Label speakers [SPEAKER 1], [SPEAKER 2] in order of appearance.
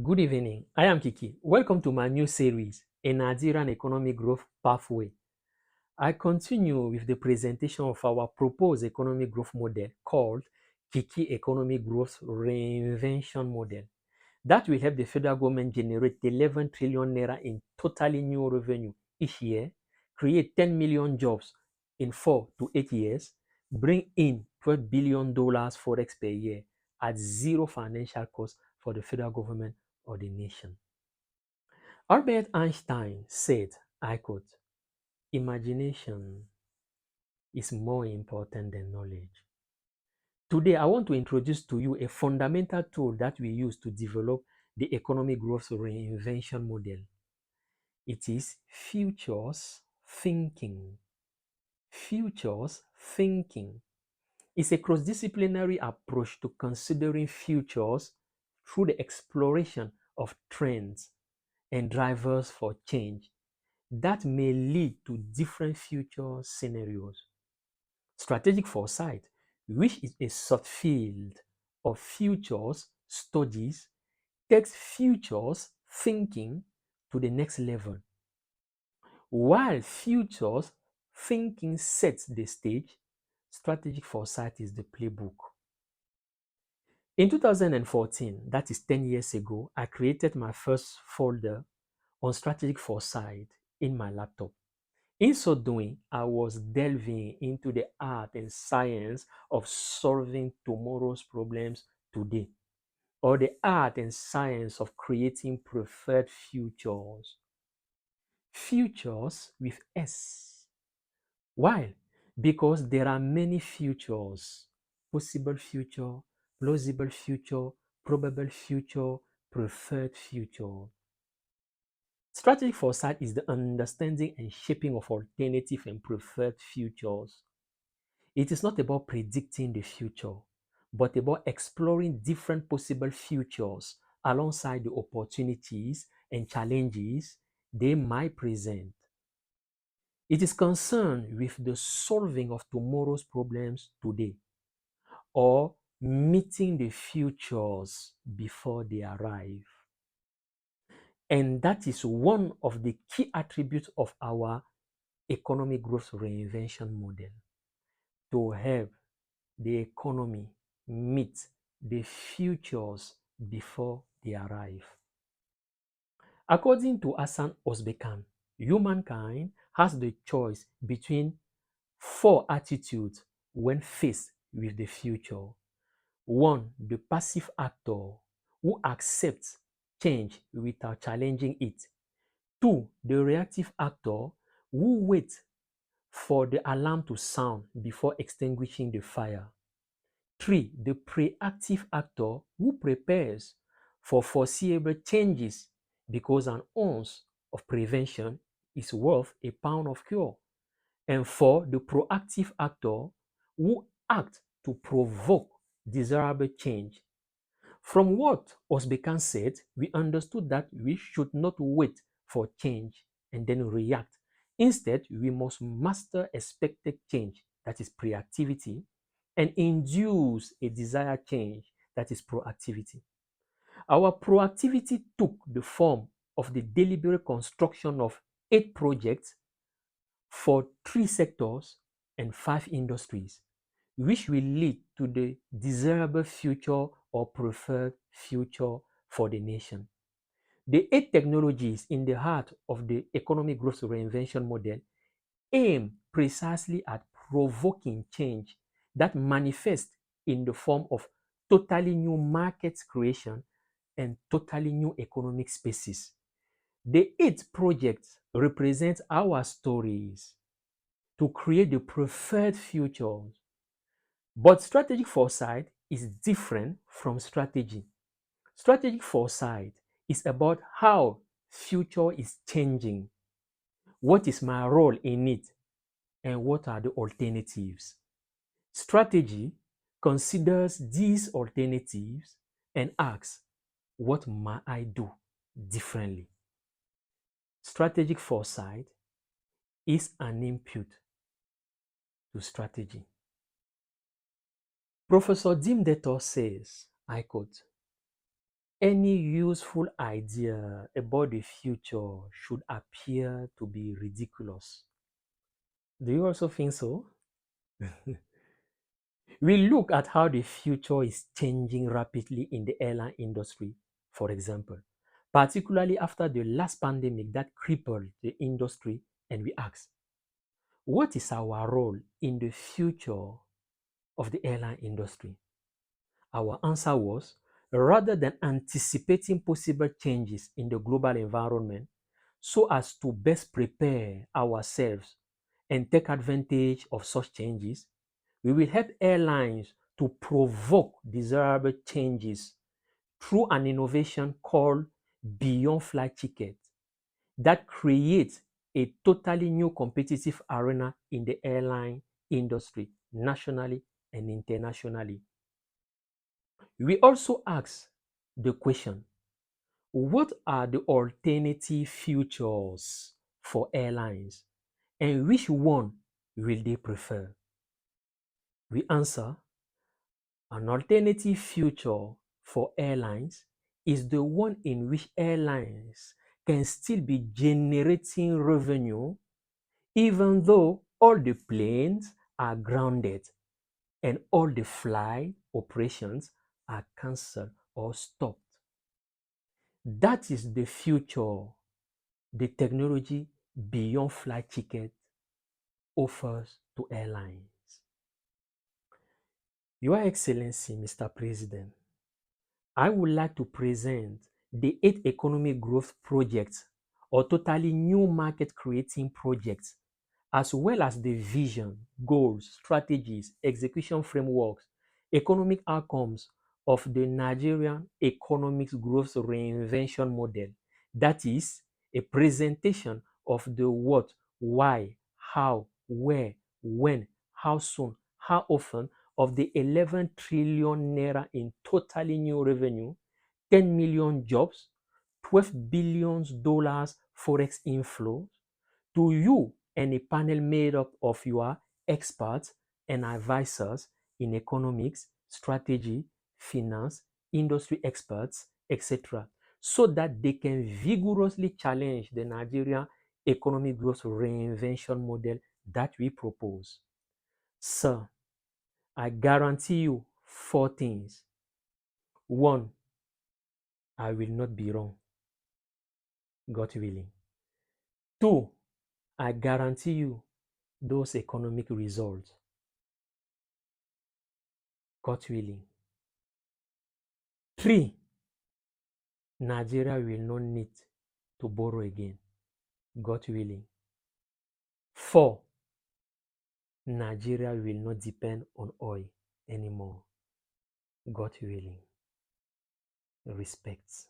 [SPEAKER 1] Good evening. I am Kiki. Welcome to my new series, A Nigerian Economic Growth Pathway. I continue with the presentation of our proposed economic growth model called Kiki Economic Growth Reinvention Model. That will help the federal government generate 11 trillion naira in totally new revenue each year, create 10 million jobs in 4 to 8 years, bring in $12 billion forex per year at zero financial cost for the federal government or the nation. Albert Einstein said, I quote, imagination is more important than knowledge. Today, I want to introduce to you a fundamental tool that we use to develop the economic growth reinvention model. It is futures thinking. Futures thinking is a cross-disciplinary approach to considering futures through the exploration of trends and drivers for change that may lead to different future scenarios. Strategic foresight, which is a subfield of futures studies, takes futures thinking to the next level. While futures thinking sets the stage, strategic foresight is the playbook. In 2014, that is 10 years ago, I created my first folder on strategic foresight in my laptop. In so doing, I was delving into the art and science of solving tomorrow's problems today, or the art and science of creating preferred futures. Futures with S. Why? Because there are many futures: possible future, plausible future, probable future, preferred future. Strategic foresight is the understanding and shaping of alternative and preferred futures. It is not about predicting the future, but about exploring different possible futures alongside the opportunities and challenges they might present. It is concerned with the solving of tomorrow's problems today or meeting the futures before they arrive. And that is one of the key attributes of our economic growth reinvention model, to help the economy meet the futures before they arrive. According to Hassan Osbekan, humankind has the choice between four attitudes when faced with the future. One, the passive actor who accepts change without challenging it. Two, the reactive actor who waits for the alarm to sound before extinguishing the fire. Three, the proactive actor who prepares for foreseeable changes because an ounce of prevention is worth a pound of cure. And four, the proactive actor who acts to provoke desirable change. From what Osbekan said, we understood that we should not wait for change and then react. Instead, we must master expected change, that is proactivity, and induce a desired change, that is proactivity. Our proactivity took the form of the deliberate construction of 8 projects for 3 sectors and 5 industries, which will lead to the desirable future or preferred future for the nation. The 8 technologies in the heart of the economic growth reinvention model aim precisely at provoking change that manifests in the form of totally new market creation and totally new economic spaces. The 8 projects represent our stories to create the preferred futures. But strategic foresight is different from strategy. Strategic foresight is about how future is changing, what is my role in it, and what are the alternatives. Strategy considers these alternatives and asks, what might I do differently? Strategic foresight is an input to strategy. Professor Dim Detor says, I quote, Any useful idea about the future should appear to be ridiculous. Do you also think so? We look at how the future is changing rapidly in the airline industry, for example, particularly after the last pandemic that crippled the industry, and we ask, what is our role in the future of the airline industry? Our answer was, rather than anticipating possible changes in the global environment so as to best prepare ourselves and take advantage of such changes, we will help airlines to provoke desirable changes through an innovation called Beyond Flight Ticket that creates a totally new competitive arena in the airline industry, nationally and internationally. We also ask the question, what are the alternative futures for airlines and which one will they prefer? We answer, an alternative future for airlines is the one in which airlines can still be generating revenue even though all the planes are grounded and all the flight operations are cancelled or stopped. That is the future the technology beyond flight ticket offers to airlines. Your Excellency, Mr. President, I would like to present the 8 economic growth projects or totally new market creating projects, as well as the vision, goals, strategies, execution frameworks, economic outcomes of the Nigerian economic growth reinvention model. That is a presentation of the what, why, how, where, when, how soon, how often of the 11 trillion naira in totally new revenue, 10 million jobs, $12 billion forex inflows to you and a panel made up of your experts and advisors in economics, strategy, finance, industry experts, etc., so that they can vigorously challenge the Nigerian economic growth reinvention model that we propose. Sir, I guarantee you 4 things. One, I will not be wrong, God willing. Two, I guarantee you those economic results, God willing. Three, Nigeria will not need to borrow again, God willing. Four, Nigeria will not depend on oil anymore, God willing. Respect.